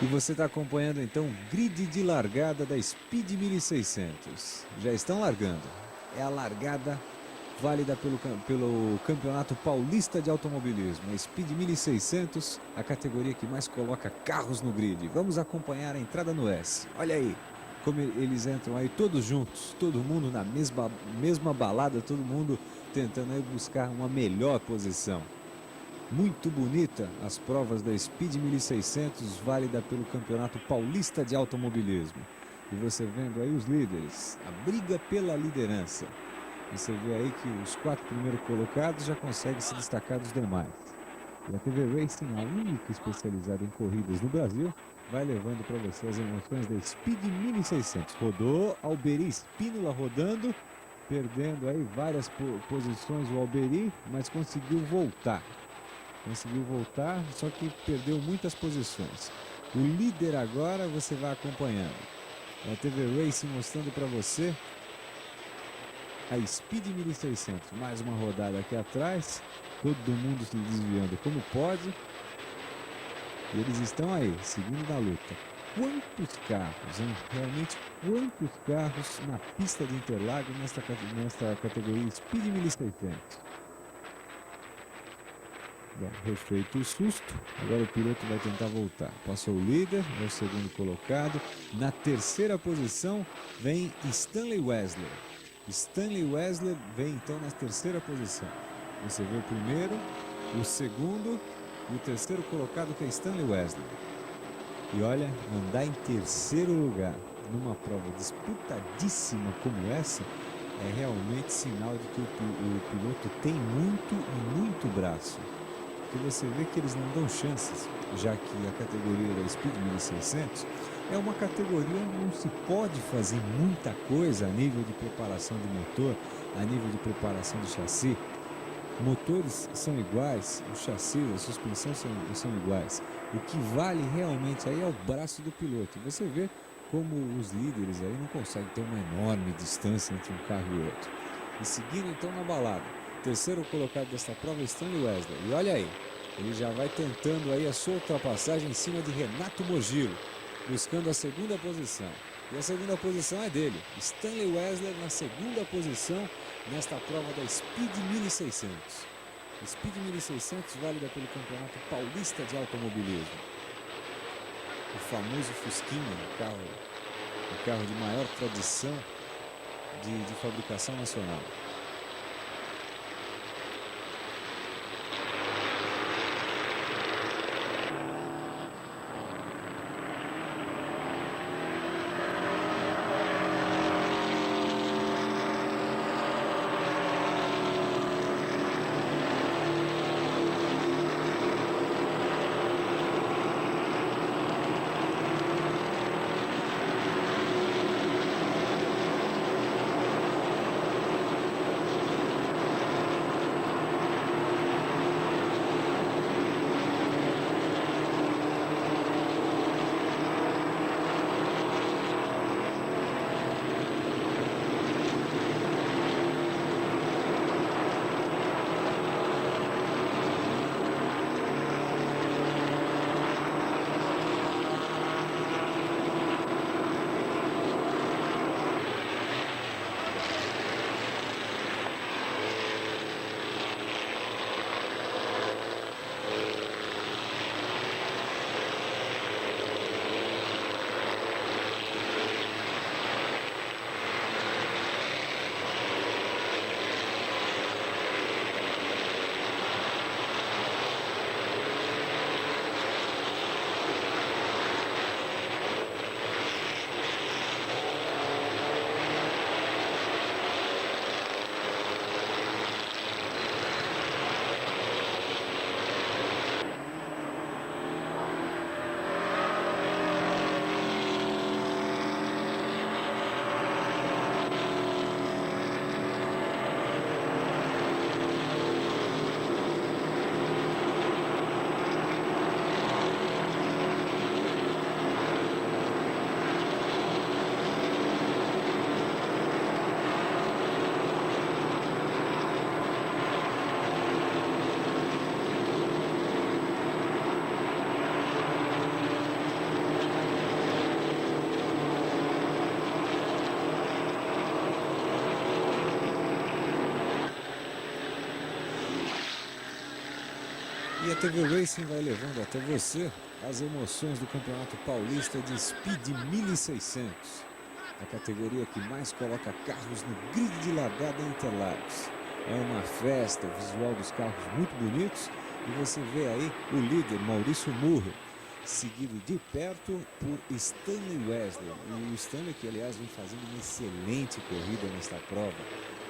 E você está acompanhando então o grid de largada da Speed 1600. Já estão largando. É a largada válida pelo Campeonato Paulista de Automobilismo. A Speed 1600, a categoria que mais coloca carros no grid. Vamos acompanhar a entrada no S. Olha aí como eles entram aí todos juntos, todo mundo na mesma balada, todo mundo tentando aí buscar uma melhor posição. Muito bonita as provas da Speed 1600, válida pelo Campeonato Paulista de Automobilismo. E você vendo aí os líderes, a briga pela liderança. Você vê aí que os 4 primeiros colocados já conseguem se destacar dos demais. E a TV Racing, a única especializada em corridas no Brasil, vai levando para você as emoções da Speed 1600. Rodou, Alberi Espínola rodando, perdendo aí várias posições o Alberi, mas conseguiu voltar. Só que perdeu muitas posições. O líder agora você vai acompanhando. A TV Racing mostrando para você a Speed 1600. Mais uma rodada aqui atrás. Todo mundo se desviando como pode. E eles estão aí, seguindo na luta. Quantos carros, hein? Realmente, quantos carros na pista de Interlagos nesta categoria Speed 1600? Bom, refeito o susto, agora o piloto vai tentar voltar. Passou o líder, é o segundo colocado. Na terceira posição vem Stanley Wesley. Stanley Wesley vem então na terceira posição. Você vê o primeiro, o segundo e o terceiro colocado, que é Stanley Wesley. E olha, andar em terceiro lugar numa prova disputadíssima como essa é realmente sinal de que o piloto tem muito braço. Que você vê que eles não dão chances, já que a categoria da Speed 1600 é uma categoria onde não se pode fazer muita coisa a nível de preparação de motor, a nível de preparação de chassi. Motores são iguais, o chassi, a suspensão são iguais. O que vale realmente aí é o braço do piloto. Você vê como os líderes aí não conseguem ter uma enorme distância entre um carro e outro. E seguindo então na balada. Terceiro colocado desta prova é Stanley Wesley. E olha aí, ele já vai tentando aí a sua ultrapassagem em cima de Renato Mogillo, buscando a segunda posição. E a segunda posição é dele, Stanley Wesley na segunda posição nesta prova da Speed 1600. Speed 1600 válida pelo Campeonato Paulista de Automobilismo. O famoso Fusquinha, o carro de maior tradição de fabricação nacional. E a TV Racing vai levando até você as emoções do Campeonato Paulista de Speed 1600, a categoria que mais coloca carros no grid de largada em Interlagos. É uma festa, o visual dos carros muito bonitos, e você vê aí o líder Maurício Murrer, seguido de perto por Stanley Wesley. E o Stanley, que aliás vem fazendo uma excelente corrida nesta prova,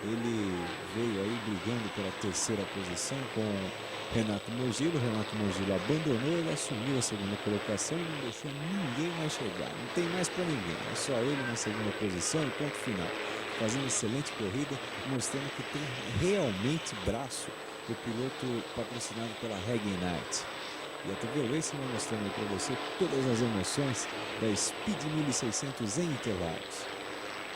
ele veio aí brigando pela terceira posição com Renato Mogillo. Renato Mogillo abandonou, ele assumiu a segunda colocação e não deixou ninguém mais chegar. Não tem mais para ninguém, é só ele na segunda posição e ponto final. Fazendo excelente corrida, mostrando que tem realmente braço o piloto patrocinado pela Reg Knight. E a TV Racing vai mostrando aí para você todas as emoções da Speed 1600 em Interlagos.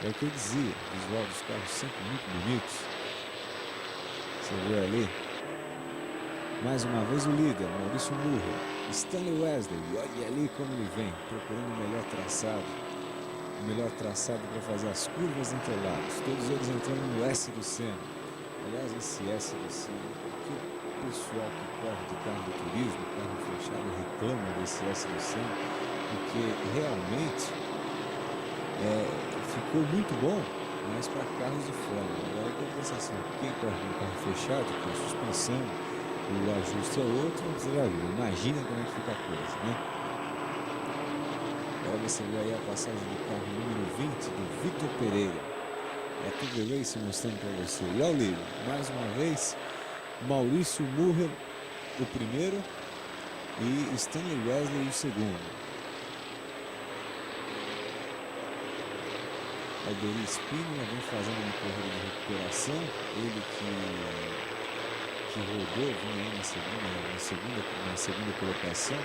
É o que eu dizia, o visual dos carros sempre muito bonitos. Você vê ali, mais uma vez o líder, Maurício Murrer, Stanley Wesley, e olha ali como ele vem, procurando o melhor traçado para fazer as curvas de Interlagos, todos eles entrando no S do Senna. Aliás, esse S do Senna, que o pessoal que corre de carro de turismo, carro fechado, reclama desse S do Senna, porque realmente ficou muito bom, mas para carros de fora. Agora, em compensação, quem corre no carro fechado, com a suspensão, o ajuste é outro, você já viu, imagina como é que fica a coisa, né? Agora você vê aí a passagem do carro número 20 do Vitor Pereira. É a TV Racing mostrando para você. E ao líder, mais uma vez, Maurício Murrer, o primeiro, e Stanley Wesley, o segundo. Alberi Spínola vem fazendo uma corrida de recuperação. Ele que rodou, vinha aí na segunda colocação.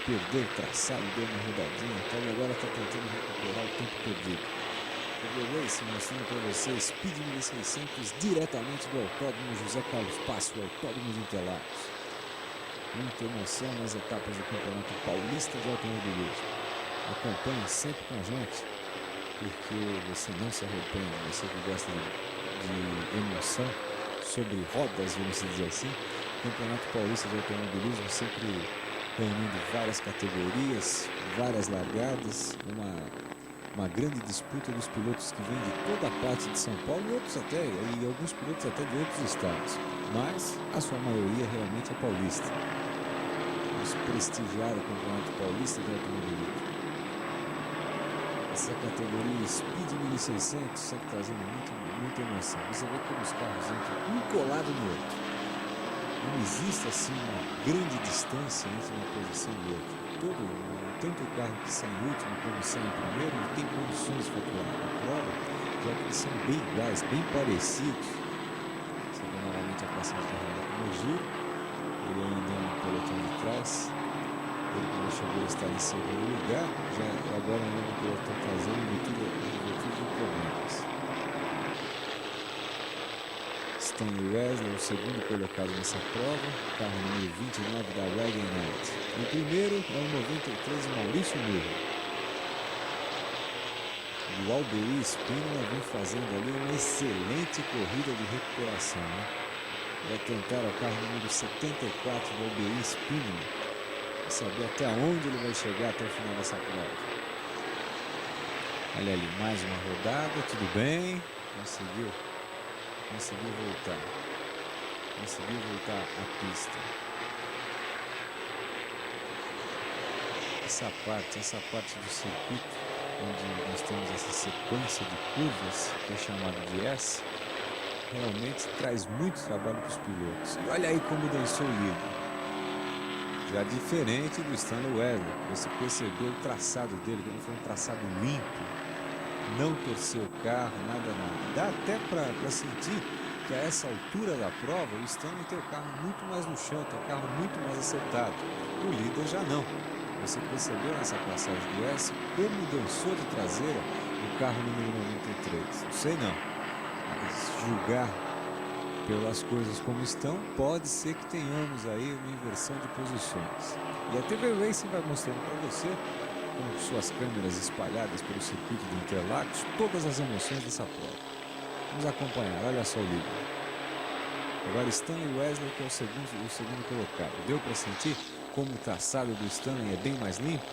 Perdeu o traçado, deu uma rodadinha e tal, e agora está tentando recuperar o tempo perdido. TV Racing mostrando para você Speed 1600 diretamente do Autódromo José Carlos Passo, o Autódromo de Interlagos. Muita emoção nas etapas do Campeonato Paulista de Automobilismo. Acompanhe sempre com a gente, porque você não se arrepende, você que gosta de emoção sobre rodas, vamos dizer assim. Campeonato Paulista de Automobilismo sempre reunindo várias categorias, várias largadas, uma grande disputa dos pilotos que vêm de toda a parte de São Paulo e alguns pilotos até de outros estados, mas a sua maioria realmente é paulista. Vamos prestigiar o Campeonato Paulista de Automobilismo. Essa categoria Speed 1600 sempre trazendo muita emoção. Você vê como os carros entram um colado no outro. Não existe assim uma grande distância entre uma posição e outra. Tanto o carro que sai em último como sai em primeiro, ele tem condições de faturar a prova, já que eles são bem iguais, bem parecidos. Você vê novamente a passagem do Renato Mogillo, ele ainda no pelotão de trás. Ele que já chegou a estar em segundo lugar, agora ainda no pelotão trazendo motivo de problemas. Stanley Wesley, o segundo colocado nessa prova, carro número 29 da Reg Knight. O primeiro é o 93 Maurício Murrer. E o Alberi Spínola vem fazendo ali uma excelente corrida de recuperação, né? Vai tentar o carro número 74 do Alberi Spínola, para saber até onde ele vai chegar até o final dessa prova. Olha ali, mais uma rodada, tudo bem, conseguiu voltar à pista. Essa parte do circuito, onde nós temos essa sequência de curvas, que é chamada de S, realmente traz muito trabalho para os pilotos. E olha aí como dançou o líder. Já diferente do Stanley Wesley, você percebeu o traçado dele, que ele foi um traçado limpo, não torceu o carro, nada. Dá até para sentir que a essa altura da prova, o Stanley tem o carro muito mais no chão, tem o carro muito mais acertado. O líder já não. Você percebeu nessa passagem do S como dançou de traseira o carro número 93? Não sei não, mas julgar pelas coisas como estão, pode ser que tenhamos aí uma inversão de posições. E a TV Racing vai mostrando para você, com suas câmeras espalhadas pelo circuito de Interlagos, todas as emoções dessa prova. Vamos acompanhar, olha só o líder. Agora Stanley Wesley, que é o segundo colocado. Deu para sentir como o traçado do Stanley é bem mais limpo?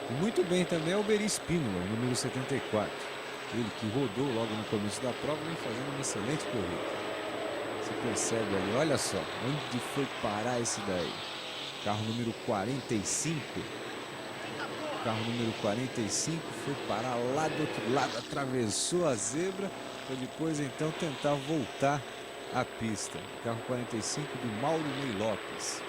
E muito bem também é o Alberi Spínola, número 74. Ele que rodou logo no começo da prova, vem fazendo uma excelente corrida. Você percebe ali, olha só, onde foi parar esse daí? Carro número 45. O carro número 45 foi parar lá do outro lado, atravessou a zebra, para depois então tentar voltar à pista. Carro 45 do Mauro Ney Lopes.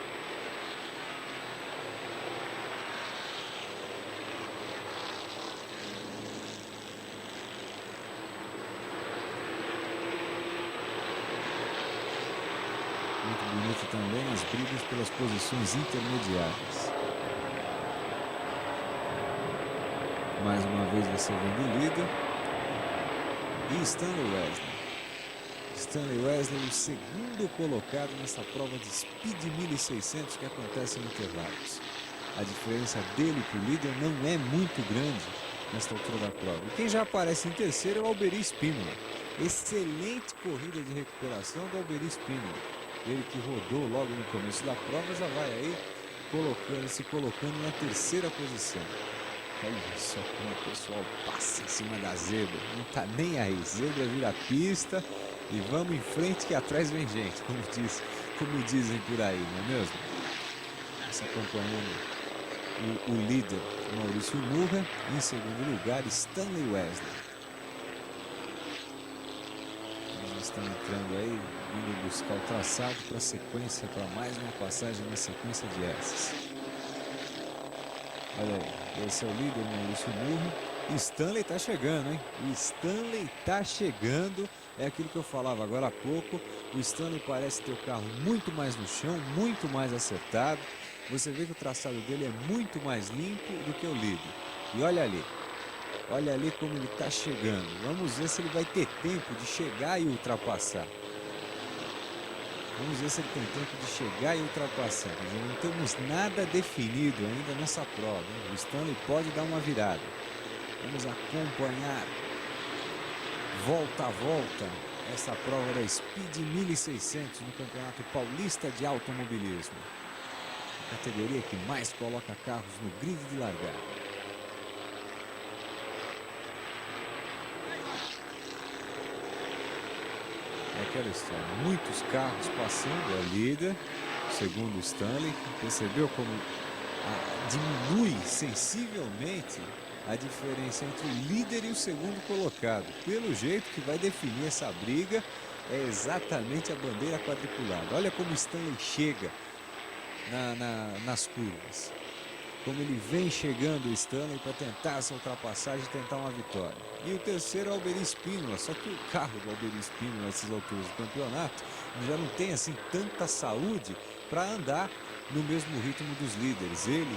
Muito bonito também as brigas pelas posições intermediárias. Mais uma vez você vendo o líder. E Stanley Wesley. Stanley Wesley, o segundo colocado nessa prova de Speed 1600 que acontece em Interlagos. A diferença dele para o líder não é muito grande nesta altura da prova. E quem já aparece em terceiro é o Alberi Spínola. Excelente corrida de recuperação do Alberi Spínola. Ele que rodou logo no começo da prova já vai aí se colocando na terceira posição. Olha só como o pessoal passa em cima da zebra. Não tá nem aí. Zebra vira pista e vamos em frente que atrás vem gente, como dizem por aí, não é mesmo? Está acompanhando o líder Maurício Murra. Em segundo lugar, Stanley Wesley. Eles estão entrando aí, vindo buscar o traçado para a sequência, para mais uma passagem na sequência de essas. Olha aí, esse é o líder, Maurício Murro. E Stanley tá chegando, hein? O Stanley tá chegando. É aquilo que eu falava agora há pouco. O Stanley parece ter o carro muito mais no chão, muito mais acertado. Você vê que o traçado dele é muito mais limpo do que o líder. E olha ali como ele tá chegando. Vamos ver se ele vai ter tempo de chegar e ultrapassar. Vamos ver se ele tem tempo de chegar e ultrapassar. Não temos nada definido ainda nessa prova, hein? O Stanley pode dar uma virada. Vamos acompanhar volta a volta essa prova da Speed 1600 no Campeonato Paulista de Automobilismo. A categoria que mais coloca carros no grid de largada. É aquela história, muitos carros passando, a líder, segundo o Stanley, percebeu como diminui sensivelmente a diferença entre o líder e o segundo colocado. Pelo jeito que vai definir essa briga é exatamente a bandeira quadriculada. Olha como o Stanley chega nas curvas. Como ele vem chegando o Stanley para tentar essa ultrapassagem e tentar uma vitória. E o terceiro é o Alberi Spínola, só que o carro do Alberi Spínola nessas alturas do campeonato já não tem assim tanta saúde para andar no mesmo ritmo dos líderes. Ele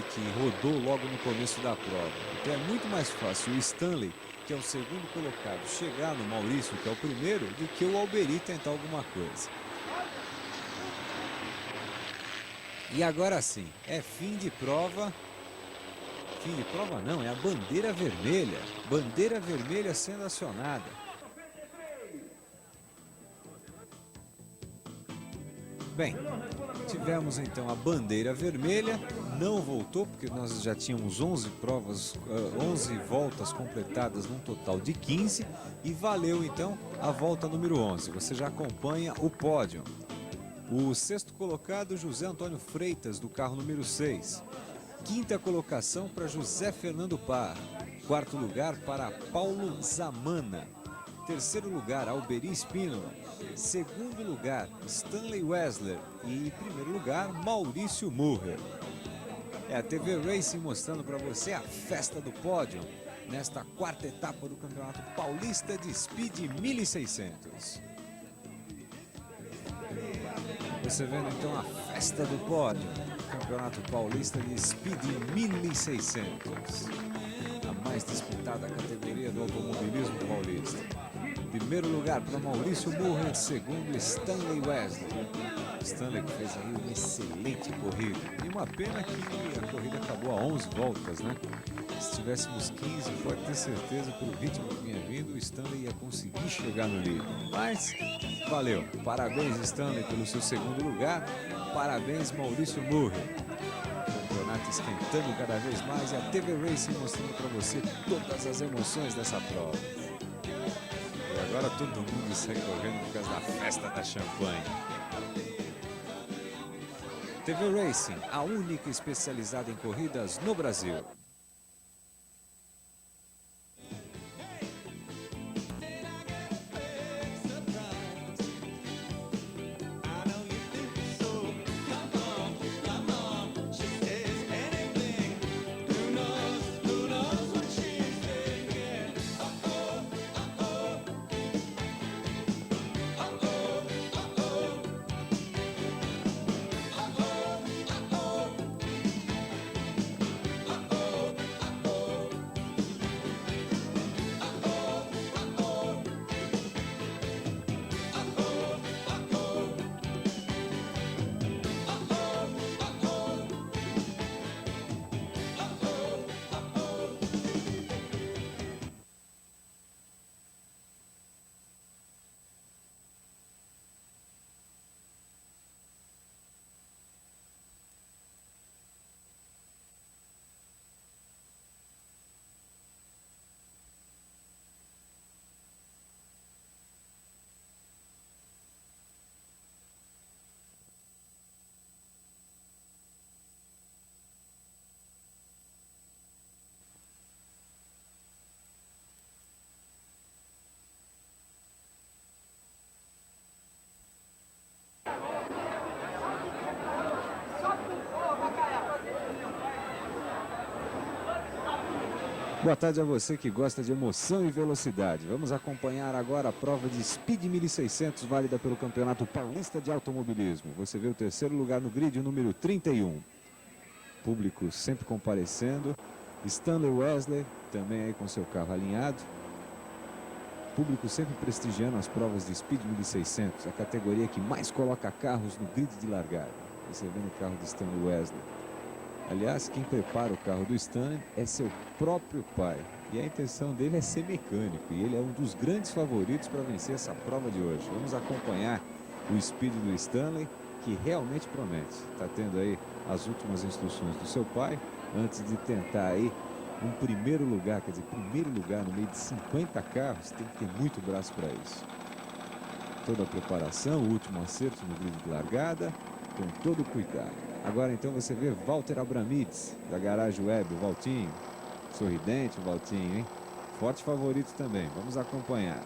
que rodou logo no começo da prova. Então é muito mais fácil o Stanley, que é o segundo colocado, chegar no Maurício, que é o primeiro, do que o Alberi tentar alguma coisa. E agora sim, é fim de prova. Fim de prova não, é a bandeira vermelha. Bandeira vermelha sendo acionada. Bem, tivemos então a bandeira vermelha. Não voltou, porque nós já tínhamos 11 voltas completadas num total de 15. E valeu então a volta número 11. Você já acompanha o pódio. O sexto colocado, José Antônio Freitas, do carro número 6. Quinta colocação para José Fernando Parra. Quarto lugar para Paulo Zamana. Terceiro lugar, Alberi Spínola. Segundo lugar, Stanley Wesley. E primeiro lugar, Maurício Murrer. É a TV Racing mostrando para você a festa do pódio nesta quarta etapa do Campeonato Paulista de Speed 1600. Você vendo então a festa do pódio, Campeonato Paulista de Speed 1600, a mais disputada categoria do automobilismo paulista. Primeiro lugar para Maurício Murrer, segundo Stanley Wesley. Stanley, que fez aí uma excelente corrida. E uma pena que a corrida acabou a 11 voltas, né? Se tivéssemos 15, pode ter certeza, pelo ritmo que vinha vindo, o Stanley ia conseguir chegar no líder. Mas valeu. Parabéns, Stanley, pelo seu segundo lugar. Parabéns, Maurício Murray. O campeonato esquentando cada vez mais e a TV Racing mostrando para você todas as emoções dessa prova. E agora todo mundo sai correndo por causa da festa da champanhe. TV Racing, a única especializada em corridas no Brasil. Boa tarde a você que gosta de emoção e velocidade. Vamos acompanhar agora a prova de Speed 1600, válida pelo Campeonato Paulista de Automobilismo. Você vê o terceiro lugar no grid, o número 31. Público sempre comparecendo. Stanley Wesley, também aí com seu carro alinhado. Público sempre prestigiando as provas de Speed 1600, a categoria que mais coloca carros no grid de largada. Você vê no carro de Stanley Wesley. Aliás, quem prepara o carro do Stanley é seu próprio pai. E a intenção dele é ser mecânico. E ele é um dos grandes favoritos para vencer essa prova de hoje. Vamos acompanhar o Speed do Stanley, que realmente promete. Está tendo aí as últimas instruções do seu pai, antes de tentar aí um primeiro lugar. Quer dizer, primeiro lugar no meio de 50 carros, tem que ter muito braço para isso. Toda a preparação, o último acerto no grid de largada, com todo cuidado. Agora então você vê Walter Abramides, da Garage Web, o Valtinho. Sorridente o Valtinho, hein? Forte favorito também, vamos acompanhar.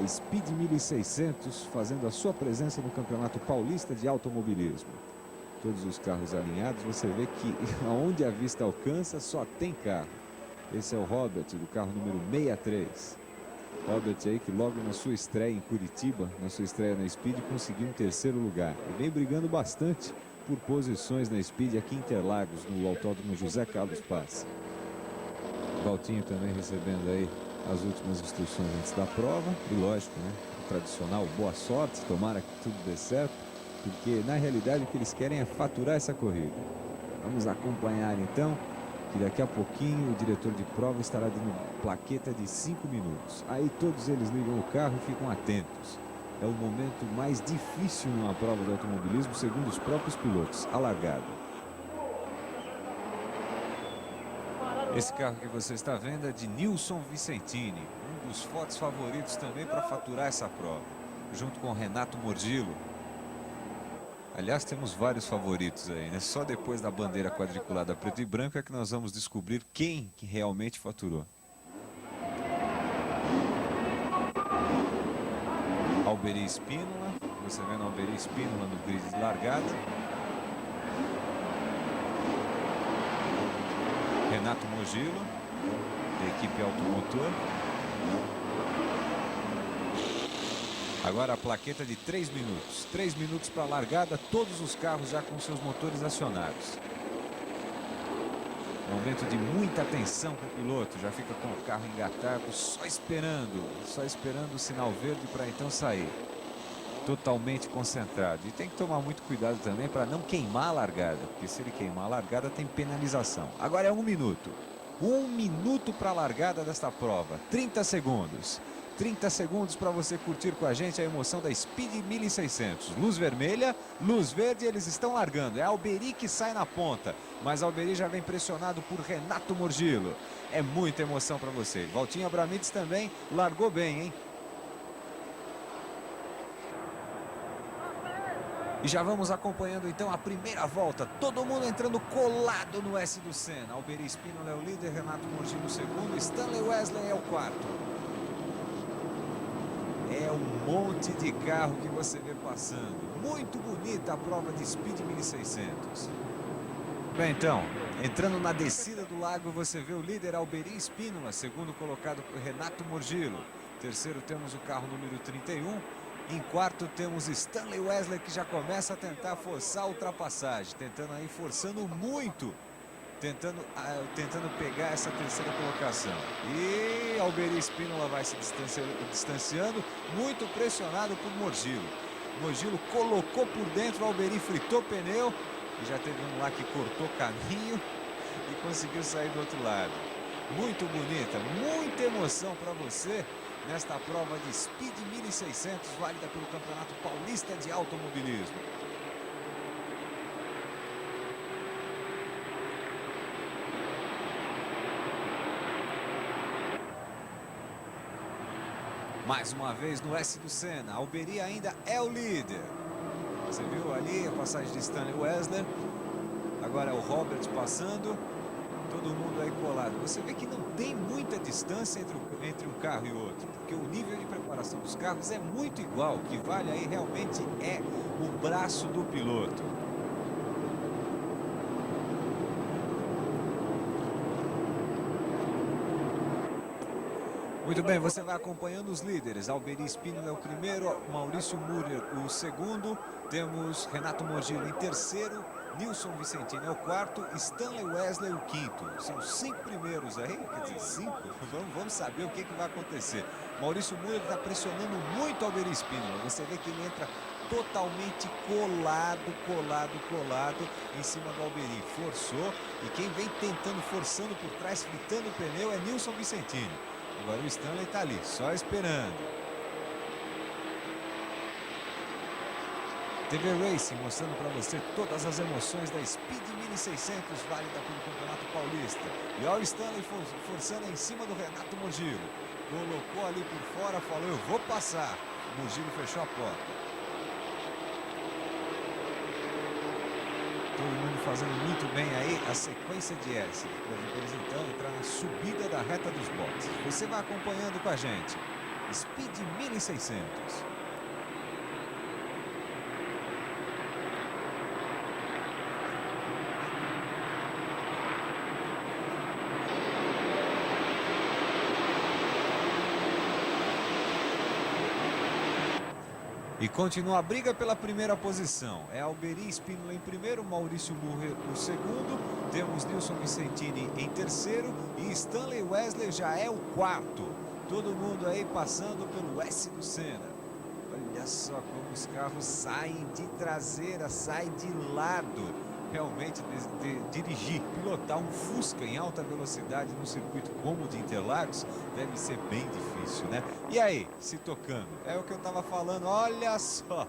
A Speed 1600 fazendo a sua presença no Campeonato Paulista de Automobilismo. Todos os carros alinhados, você vê que aonde a vista alcança só tem carro. Esse é o Robert, do carro número 63. Robert aí que logo na sua estreia em Curitiba, na sua estreia na Speed, conseguiu um terceiro lugar. E vem brigando bastante por posições na Speed aqui em Interlagos, no Autódromo José Carlos Paz. Valtinho também recebendo aí as últimas instruções antes da prova. E lógico, né? O tradicional boa sorte, tomara que tudo dê certo, porque na realidade o que eles querem é faturar essa corrida. Vamos acompanhar então, que daqui a pouquinho o diretor de prova estará dando plaqueta de 5 minutos. Aí todos eles ligam o carro e ficam atentos. É o momento mais difícil numa prova de automobilismo, segundo os próprios pilotos, a largada. Esse carro que você está vendo é de Nilson Vicentini, um dos fortes favoritos também para faturar essa prova, junto com Renato Morgillo. Aliás, temos vários favoritos aí, né? Só depois da bandeira quadriculada preto e branco é que nós vamos descobrir quem que realmente faturou. Alberi Espínola, você vendo Alberi Espínola no grid de largada. Renato Morgillo, da equipe Automotor. Agora a plaqueta de 3 minutos. 3 minutos para a largada, todos os carros já com seus motores acionados. Momento de muita atenção para o piloto, já fica com o carro engatado, só esperando o sinal verde para então sair. totalmente concentrado. E tem que tomar muito cuidado também para não queimar a largada, porque se ele queimar a largada tem penalização. Agora é 1 minuto. 1 minuto para a largada desta prova. 30 segundos. 30 segundos para você curtir com a gente a emoção da Speed 1600. Luz vermelha, luz verde, eles estão largando. É Alberi que sai na ponta, mas Alberi já vem pressionado por Renato Morgillo. É muita emoção para você. Valtinho Abramides também largou bem, hein? E já vamos acompanhando então a primeira volta. Todo mundo entrando colado no S do Senna. Alberi Spínola é o líder, Renato Morgillo o segundo, Stanley Wesley é o quarto. É um monte de carro que você vê passando. Muito bonita a prova de Speed 1600. Bem, então, entrando na descida do lago, você vê o líder Alberi Spínola, segundo colocado por Renato Morgillo. Terceiro temos o carro número 31. Em quarto temos Stanley Wesley, que já começa a tentar forçar a ultrapassagem. Tentando aí, forçando muito. Tentando pegar essa terceira colocação. E Alberi Spínola vai se distanciando, muito pressionado por Morgillo. Morgillo colocou por dentro, Alberi fritou pneu e já teve um lá que cortou caminho e conseguiu sair do outro lado. Muito bonita, muita emoção para você nesta prova de Speed 1600, válida pelo Campeonato Paulista de Automobilismo. Mais uma vez no S do Senna, Alberi ainda é o líder. Você viu ali a passagem de Stanley Wesley. Agora é o Robert passando. Todo mundo aí colado. Você vê que não tem muita distância entre um carro e outro, porque o nível de preparação dos carros é muito igual. O que vale aí realmente é o braço do piloto. Muito bem, você vai acompanhando os líderes. Alberi Spínola é o primeiro, Maurício Murer o segundo, temos Renato Morgillo em terceiro, Nilson Vicentini é o quarto, Stanley Wesley o quinto. São os 5 primeiros aí, quer dizer, 5? Vamos saber o que vai acontecer. Maurício Murer está pressionando muito Alberi Spínola. Você vê que ele entra totalmente colado em cima do Alberi. Forçou, e quem vem forçando por trás, fritando o pneu, é Nilson Vicentini. Agora o Stanley está ali, só esperando. TV Racing mostrando para você todas as emoções da Speed 1600, válida pelo Campeonato Paulista. E olha o Stanley forçando em cima do Renato Morgillo. Colocou ali por fora, falou, eu vou passar. O Morgillo fechou a porta. Todo mundo fazendo muito bem aí a sequência de S. Eles então entrar na subida da reta dos boxes. Você vai acompanhando com a gente. Speed 1600. E continua a briga pela primeira posição. É Alberi Spínola em primeiro, Maurício Murer o segundo. Temos Nilson Vicentini em terceiro e Stanley Wesley já é o quarto. Todo mundo aí passando pelo S do Senna. Olha só como os carros saem de traseira, saem de lado. Realmente dirigir, pilotar um Fusca em alta velocidade num circuito como o de Interlagos deve ser bem difícil, né? E aí, se tocando? É o que eu estava falando, olha só,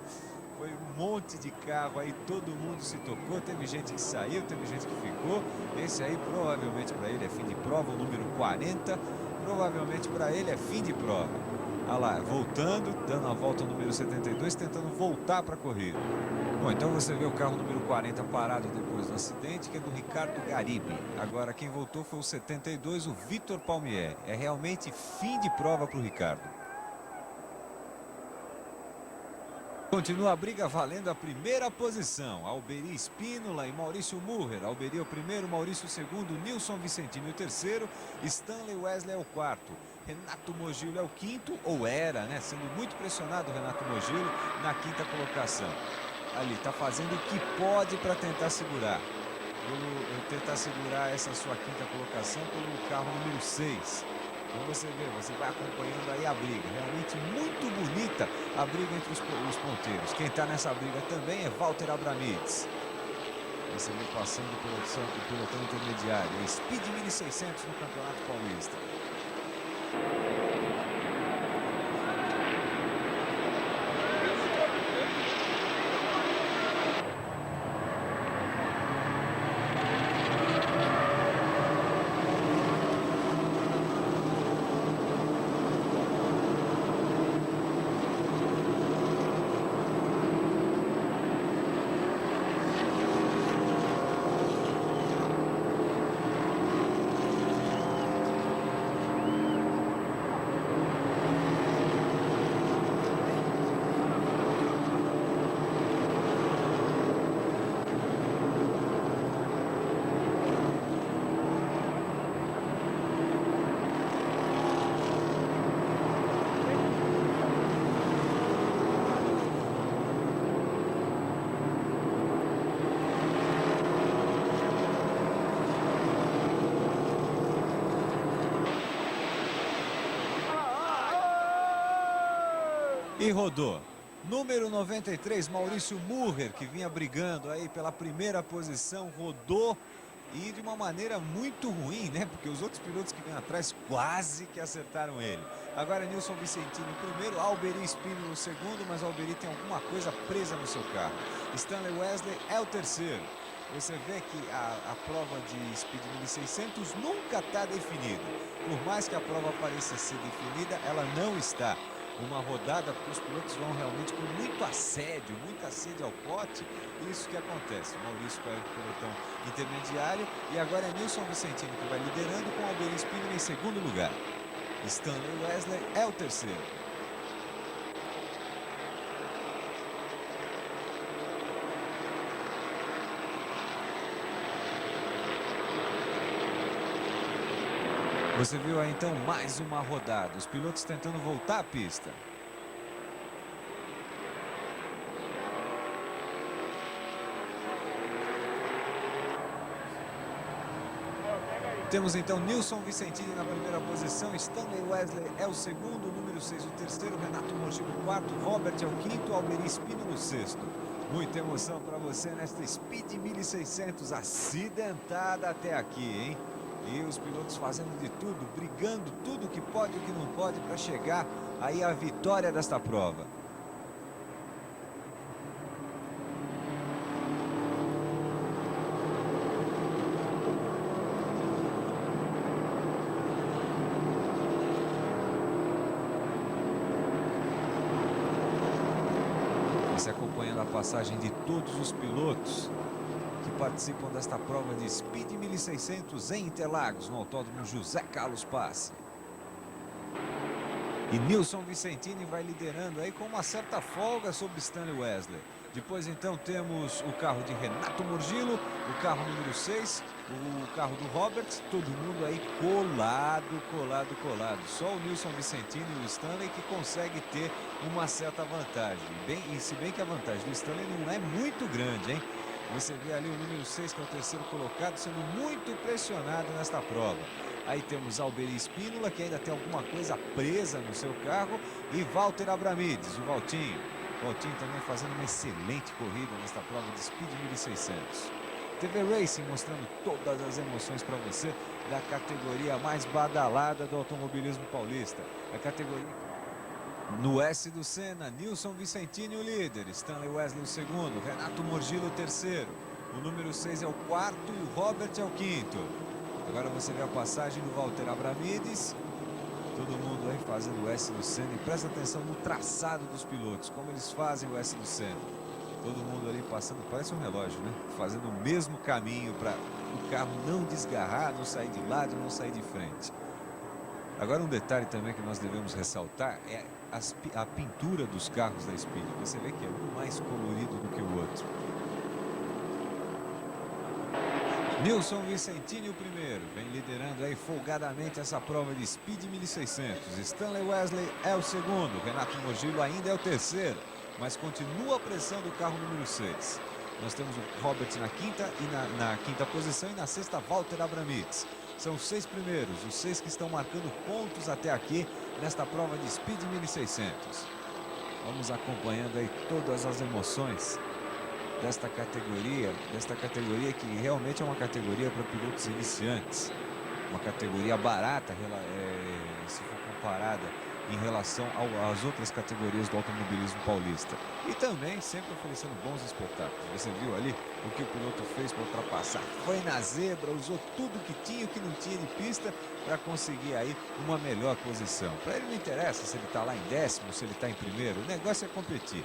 foi um monte de carro aí, todo mundo se tocou, teve gente que saiu, teve gente que ficou. Esse aí provavelmente para ele é fim de prova, o número 40, provavelmente para ele é fim de prova. Olha lá, voltando, dando a volta ao número 72, tentando voltar para a corrida. Bom, então você vê o carro número 40 parado depois do acidente, que é do Ricardo Garibe. Agora quem voltou foi o 72, o Vitor Palmieri. É realmente fim de prova para o Ricardo. Continua a briga valendo a primeira posição. Alberi Spínola e Maurício Murer. Alberi é o primeiro, Maurício o segundo, Nilson Vicentini o terceiro, Stanley Wesley é o quarto. Renato Morgillo é o quinto, ou era, né? Sendo muito pressionado o Renato Morgillo na quinta colocação. Ali, está fazendo o que pode para tentar segurar. Tentar segurar essa sua quinta colocação pelo carro número 6. Então você vê, você vai acompanhando aí a briga. Realmente muito bonita a briga entre os ponteiros. Quem está nessa briga também é Valter Abramides. Você vê passando o pelotão intermediário. É Speed 1600 no Campeonato Paulista. E rodou. Número 93, Maurício Murrer, que vinha brigando aí pela primeira posição, rodou e de uma maneira muito ruim, né? Porque os outros pilotos que vêm atrás quase que acertaram ele. Agora Nilson Vicentini em primeiro, Alberi Spino no segundo, mas Alberi tem alguma coisa presa no seu carro. Stanley Wesley é o terceiro. Você vê que a prova de Speed 1600 nunca está definida. Por mais que a prova pareça ser definida, ela não está. Uma rodada porque os pilotos vão realmente com muita sede ao pote. Isso que acontece. O Maurício caiu do pelotão intermediário e agora é Nilson Vicentini que vai liderando com Alberi Spino em segundo lugar. Stanley Wesley é o terceiro. Você viu aí então mais uma rodada, os pilotos tentando voltar à pista. Temos então Nilson Vicentini na primeira posição, Stanley Wesley é o segundo, número 6 o terceiro, Renato Morgillo o quarto, Robert é o quinto, Alberi Spino no sexto. Muita emoção para você nesta Speed 1600 acidentada até aqui, hein? E os pilotos fazendo de tudo, brigando tudo que pode e o que não pode para chegar aí à vitória desta prova. Você acompanhando a passagem de todos os pilotos que participam desta prova de Speed 1600 em Interlagos, no Autódromo José Carlos Passe. E Nilson Vicentini vai liderando aí com uma certa folga sobre Stanley Wesley. Depois então temos o carro de Renato Morgillo, o carro número 6, o carro do Robert, todo mundo aí colado. Só o Nilson Vicentini e o Stanley que consegue ter uma certa vantagem. Se bem que a vantagem do Stanley não é muito grande, hein? Você vê ali o número 6, que é o terceiro colocado, sendo muito pressionado nesta prova. Aí temos Alberi Spínola, que ainda tem alguma coisa presa no seu carro, e Valter Abramides, o Valtinho. Valtinho também fazendo uma excelente corrida nesta prova de Speed 1600. TV Racing mostrando todas as emoções para você da categoria mais badalada do automobilismo paulista. A categoria... No S do Senna, Nilson Vicentini o líder, Stanley Wesley o segundo, Renato Morgillo o terceiro, o número 6 é o quarto e o Robert é o quinto. Agora você vê a passagem do Valter Abramides, todo mundo aí fazendo o S do Senna e presta atenção no traçado dos pilotos, como eles fazem o S do Senna. Todo mundo ali passando, parece um relógio, né? Fazendo o mesmo caminho para o carro não desgarrar, não sair de lado, não sair de frente. Agora um detalhe também que nós devemos ressaltar é a pintura dos carros da Speed. Você vê que é um mais colorido do que o outro. Nilson Vicentini o primeiro, vem liderando aí folgadamente essa prova de Speed 1600. Stanley Wesley é o segundo, Renato Morgillo ainda é o terceiro, mas continua a pressão do carro número 6. Nós temos o Robert na quinta e na quinta posição e na sexta Valter Abramides. São os 6 primeiros, os 6 que estão marcando pontos até aqui nesta prova de Speed 1600. Vamos acompanhando aí todas as emoções desta categoria que realmente é uma categoria para pilotos iniciantes, uma categoria barata se for comparada em relação às outras categorias do automobilismo paulista, e também sempre oferecendo bons espetáculos. Você viu ali o que o piloto fez para ultrapassar? Foi na zebra, usou tudo que tinha e o que não tinha de pista para conseguir aí uma melhor posição. Para ele não interessa se ele está lá em décimo, se ele está em primeiro, o negócio é competir.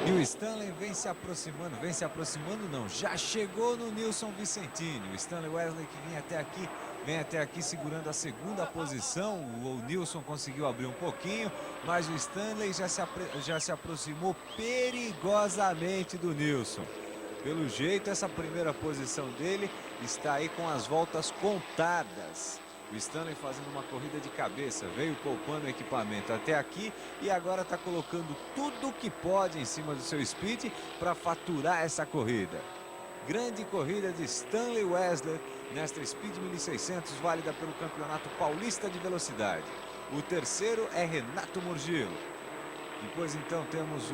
E o Stanley vem se aproximando não, já chegou no Nilson Vicentini. O Stanley Wesley que vem até aqui segurando a segunda posição. O Nilson conseguiu abrir um pouquinho, mas o Stanley já se aproximou perigosamente do Nilson. Pelo jeito, essa primeira posição dele está aí com as voltas contadas. O Stanley fazendo uma corrida de cabeça, veio poupando o equipamento até aqui e agora está colocando tudo que pode em cima do seu speed para faturar essa corrida. Grande corrida de Stanley Wessler nesta Speed 1600, válida pelo Campeonato Paulista de Velocidade. O terceiro é Renato Murgillo. Depois então temos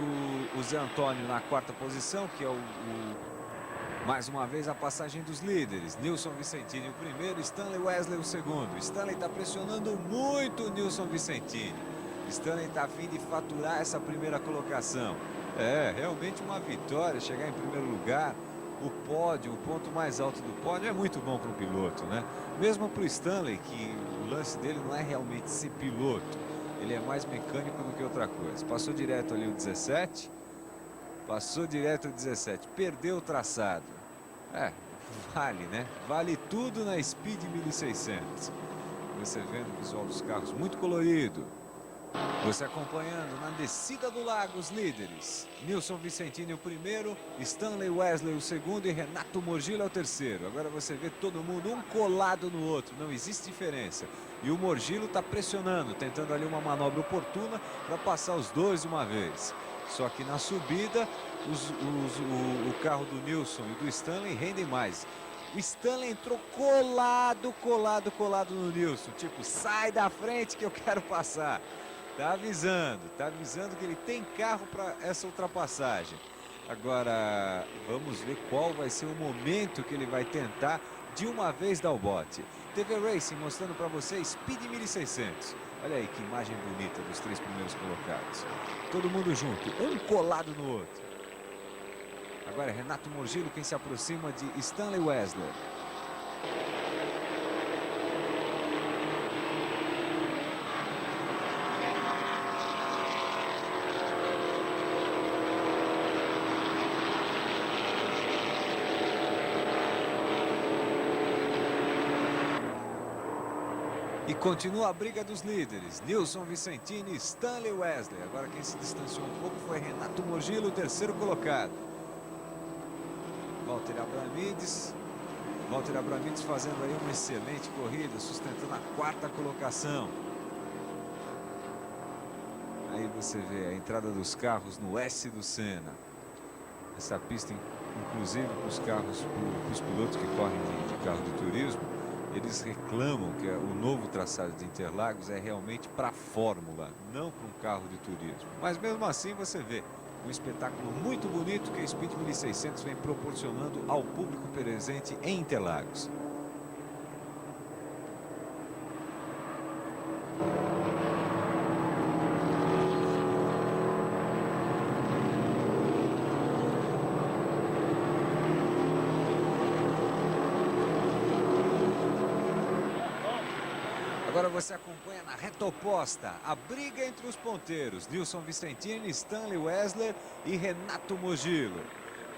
o Zé Antônio na quarta posição, que é mais uma vez a passagem dos líderes. Nilson Vicentini o primeiro, Stanley Wessler o segundo. Stanley está pressionando muito o Nilson Vicentini. Stanley está a fim de faturar essa primeira colocação. É, realmente uma vitória, chegar em primeiro lugar. O pódio, o ponto mais alto do pódio é muito bom para o piloto, né? Mesmo para o Stanley, que o lance dele não é realmente ser piloto. Ele é mais mecânico do que outra coisa. Passou direto ali o 17. Passou direto o 17. Perdeu o traçado. É, vale, né? Vale tudo na Speed 1600. Você vendo o visual dos carros muito colorido. Você acompanhando na descida do lago os líderes. Nilson Vicentini o primeiro, Stanley Wessler o segundo e Renato Murgillo é o terceiro. Agora você vê todo mundo um colado no outro, não existe diferença. E o Murgillo está pressionando, tentando ali uma manobra oportuna para passar os dois de uma vez. Só que na subida, o carro do Nilson e do Stanley rendem mais. O Stanley entrou colado no Nilson. Tipo, sai da frente que eu quero passar. Tá avisando que ele tem carro para essa ultrapassagem. Agora, vamos ver qual vai ser o momento que ele vai tentar de uma vez dar o bote. TV Racing mostrando para vocês Speed 1600. Olha aí que imagem bonita dos três primeiros colocados. Todo mundo junto, um colado no outro. Agora é Renato Murgillo quem se aproxima de Stanley Wessler. E continua a briga dos líderes, Nilson Vicentini e Stanley Wessler. Agora quem se distanciou um pouco foi Renato Murgillo, o terceiro colocado. Valtteri Abramides fazendo aí uma excelente corrida, sustentando a quarta colocação. Aí você vê a entrada dos carros no S do Senna. Essa pista, inclusive para os carros, para os pilotos que correm de carro de turismo, eles reclamam que o novo traçado de Interlagos é realmente para a Fórmula, não para um carro de turismo. Mas mesmo assim você vê um espetáculo muito bonito que a Speed 1600 vem proporcionando ao público presente em Interlagos. Agora você acompanha na reta oposta a briga entre os ponteiros. Nilson Vicentini, Stanley Wessler e Renato Murgillo.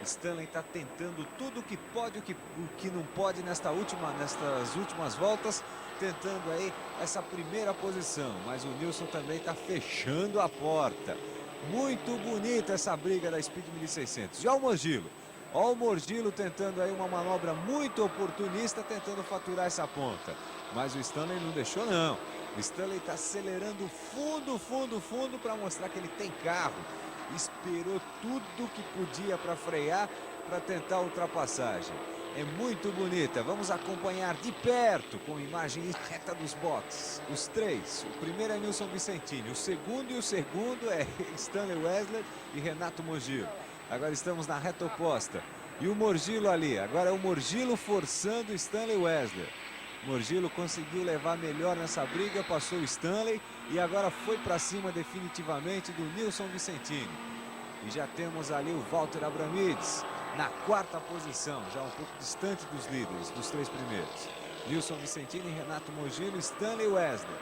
Stanley está tentando tudo o que pode, o que não pode nestas últimas voltas, tentando aí essa primeira posição. Mas o Nilson também está fechando a porta. Muito bonita essa briga da Speed 1600. Já o Murgillo. Olha o Murgillo tentando aí uma manobra muito oportunista, tentando faturar essa ponta. Mas o Stanley não deixou não. O Stanley está acelerando fundo para mostrar que ele tem carro. Esperou tudo que podia para frear, para tentar a ultrapassagem. É muito bonita. Vamos acompanhar de perto com imagens reta dos boxes. Os três. O primeiro é Nilson Vicentini. O segundo é Stanley Wessler e Renato Murgillo. Agora estamos na reta oposta. E o Murgillo ali. Agora é o Murgillo forçando o Stanley Wessler. Murgillo conseguiu levar melhor nessa briga, passou o Stanley e agora foi para cima definitivamente do Nilson Vicentini. E já temos ali o Valtteri Abramides na quarta posição, já um pouco distante dos líderes, dos três primeiros. Nilson Vicentini, Renato Murgillo e Stanley Wessler,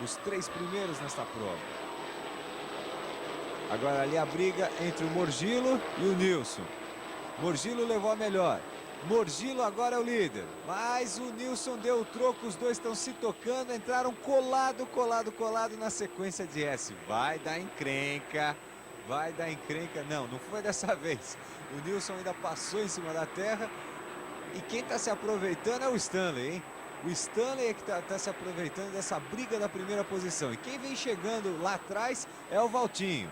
os três primeiros nesta prova. Agora ali a briga entre o Murgillo e o Nilson. Murgillo levou a melhor. Murgillo agora é o líder, mas o Nilson deu o troco, os dois estão se tocando, entraram colado na sequência de S. Vai dar encrenca, não foi dessa vez. O Nilson ainda passou em cima da terra e quem está se aproveitando é o Stanley, hein? O Stanley é que está se aproveitando dessa briga da primeira posição e quem vem chegando lá atrás é o Valtinho.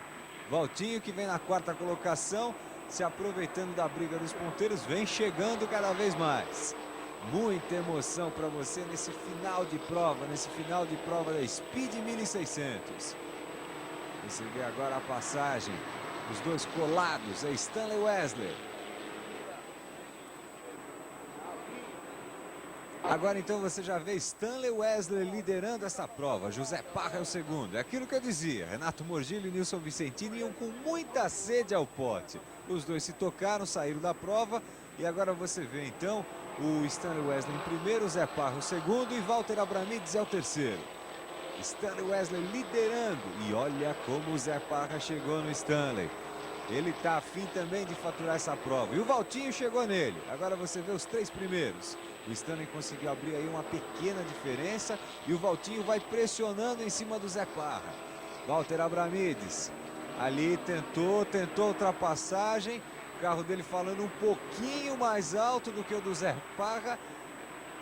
Valtinho que vem na quarta colocação. se aproveitando da briga dos ponteiros, vem chegando cada vez mais. Muita emoção para você nesse final de prova, da Speed 1600. Você vê agora a passagem, os dois colados, é Stanley Wesley. Agora então você já vê Stanley Wesley liderando essa prova. José Parra é o segundo. É aquilo que eu dizia. Renato Morgillo e Nilson Vicentini iam com muita sede ao pote. Os dois se tocaram, saíram da prova. E agora você vê então o Stanley Wesley em primeiro, o Zé Parra o segundo e Walter Abramides é o terceiro. Stanley Wesley liderando. E olha como o Zé Parra chegou no Stanley. Ele está afim também de faturar essa prova. E o Valtinho chegou nele. Agora você vê os três primeiros. O Stanley conseguiu abrir aí uma pequena diferença. E o Valtinho vai pressionando em cima do Zé Parra. Walter Abramides. Ali tentou ultrapassagem. O carro dele falando um pouquinho mais alto do que o do Zé Parra.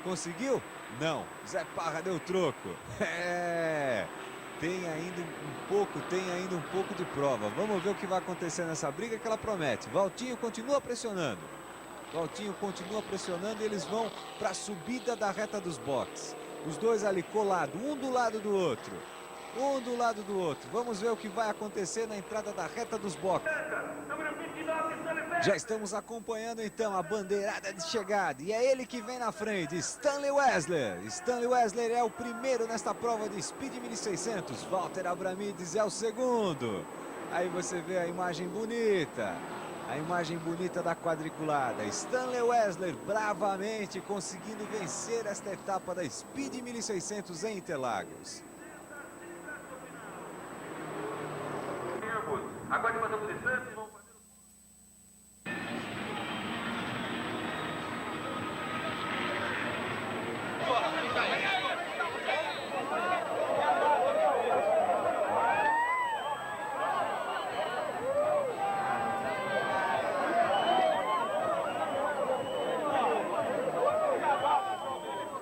Conseguiu? Não. Zé Parra deu troco. Tem ainda um pouco de prova. Vamos ver o que vai acontecer nessa briga que ela promete. Valtinho continua pressionando. E eles vão para a subida da reta dos boxes. Os dois ali colados, um do lado do outro. Vamos ver o que vai acontecer na entrada da reta dos boxes. Já estamos acompanhando então a bandeirada de chegada. E é ele que vem na frente, Stanley Wesley. Stanley Wesley é o primeiro nesta prova de Speed 1600. Walter Abramides é o segundo. Aí você vê a imagem bonita. A imagem bonita da quadriculada. Stanley Wesley bravamente conseguindo vencer esta etapa da Speed 1600 em Interlagos. Agora passamos de distância.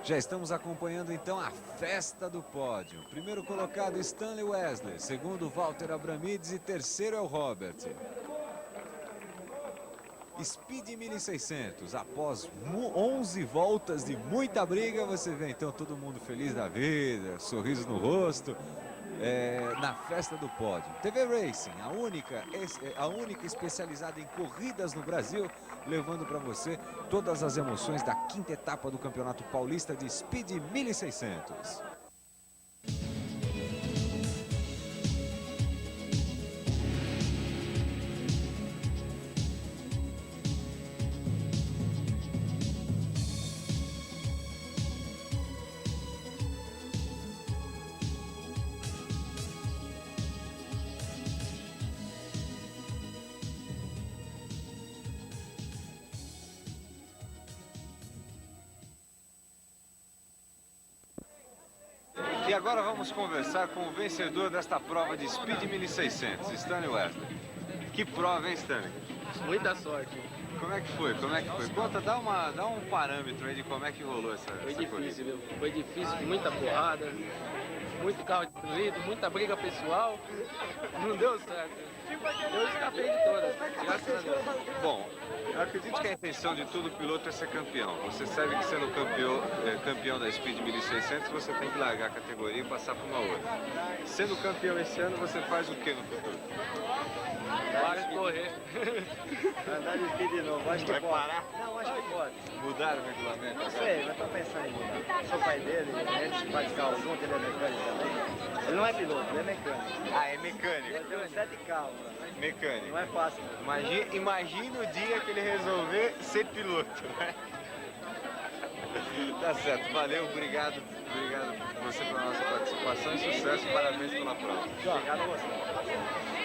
Já estamos acompanhando então a festa do pódio. Primeiro colocado Stanley Wesley, segundo Walter Abramides e terceiro é o Robert. Speed 1600, após 11 voltas de muita briga, você vê então todo mundo feliz da vida, sorriso no rosto, na festa do pódio. TV Racing, a única especializada em corridas no Brasil, levando para você todas as emoções da quinta etapa do Campeonato Paulista de Speed 1600. E agora vamos conversar com o vencedor desta prova de Speed 1600, Stanley Wesley. Que prova, hein, Stanley? Muita sorte. Como é que foi? Conta, dá um parâmetro aí de como é que rolou essa difícil, corrida. viu? Foi difícil, muita porrada, muito carro destruído, muita briga pessoal. Não deu certo. Eu escapei de todas, graças a Deus. Bom, eu acredito que a intenção de todo piloto é ser campeão. Você sabe que sendo campeão da Speed 1600, você tem que largar a categoria e passar para uma outra. Sendo campeão esse ano, você faz o que no futuro? Para de correr. Andar de speed de novo, acho que pode. parar? Não, acho que pode. Mudar o regulamento? Não sei, mas tô pensando em mudar. Sou pai dele, a gente faz carro junto, ele é mecânico também. Ele não é piloto, ele é mecânico. Ah, é mecânico. Ele tem 7 carros, mano. Mecânico. Não é fácil. Imagina o dia que ele resolver ser piloto, né? Tá certo, valeu, obrigado você pela nossa participação e sucesso, parabéns pela prova. Obrigado a você.